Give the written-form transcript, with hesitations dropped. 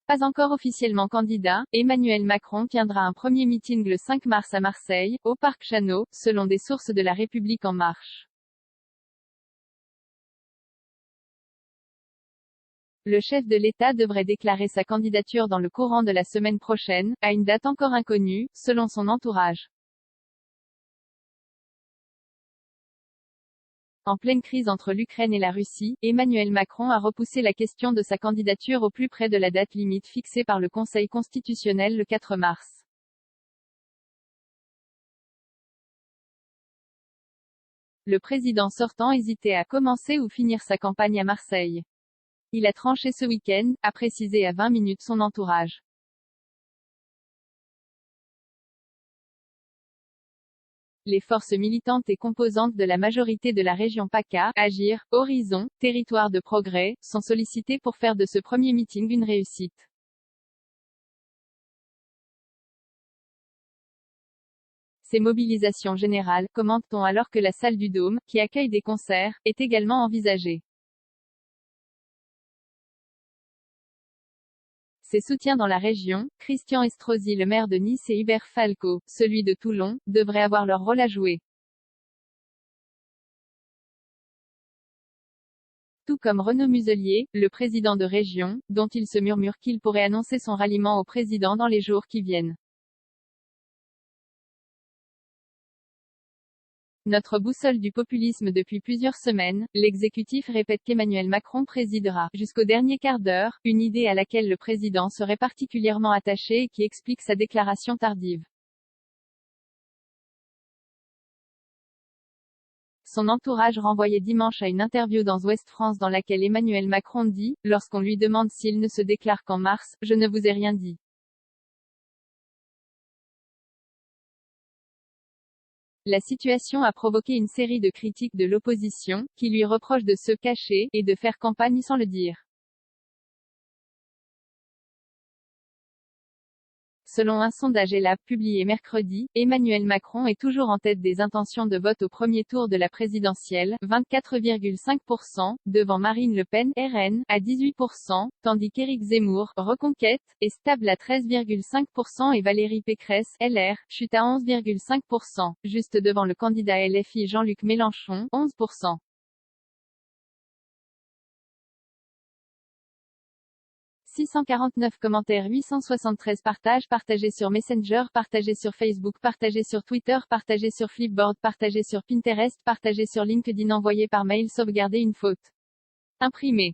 Pas encore officiellement candidat, Emmanuel Macron tiendra un premier meeting le 5 mars à Marseille, au Parc Chanot, selon des sources de La République En Marche. Le chef de l'État devrait déclarer sa candidature dans le courant de la semaine prochaine, à une date encore inconnue, selon son entourage. En pleine crise entre l'Ukraine et la Russie, Emmanuel Macron a repoussé la question de sa candidature au plus près de la date limite fixée par le Conseil constitutionnel le 4 mars. Le président sortant hésitait à commencer ou finir sa campagne à Marseille. Il a tranché ce week-end, a précisé à 20 minutes son entourage. Les forces militantes et composantes de la majorité de la région PACA, Agir, Horizon, Territoire de Progrès, sont sollicitées pour faire de ce premier meeting une réussite. Ces mobilisations générales, commente-t-on alors que la salle du Dôme, qui accueille des concerts, est également envisagée. Ses soutiens dans la région, Christian Estrosi le maire de Nice et Hubert Falco, celui de Toulon, devraient avoir leur rôle à jouer. Tout comme Renaud Muselier, le président de région, dont il se murmure qu'il pourrait annoncer son ralliement au président dans les jours qui viennent. Notre boussole du populisme. Depuis plusieurs semaines, l'exécutif répète qu'Emmanuel Macron présidera, jusqu'au dernier quart d'heure, une idée à laquelle le président serait particulièrement attaché et qui explique sa déclaration tardive. Son entourage renvoyait dimanche à une interview dans Ouest France dans laquelle Emmanuel Macron dit, lorsqu'on lui demande s'il ne se déclare qu'en mars, « Je ne vous ai rien dit ». La situation a provoqué une série de critiques de l'opposition, qui lui reproche de se cacher, et de faire campagne sans le dire. Selon un sondage ELAB publié mercredi, Emmanuel Macron est toujours en tête des intentions de vote au premier tour de la présidentielle, 24,5%, devant Marine Le Pen, RN, à 18%, tandis qu'Éric Zemmour, Reconquête, est stable à 13,5% et Valérie Pécresse, LR, chute à 11,5%, juste devant le candidat LFI Jean-Luc Mélenchon, 11%. 649 commentaires, 873 partages, partagés sur Messenger, partagés sur Facebook, partagés sur Twitter, partagés sur Flipboard, partagés sur Pinterest, partagés sur LinkedIn, envoyé par mail, sauvegarder une faute. Imprimé.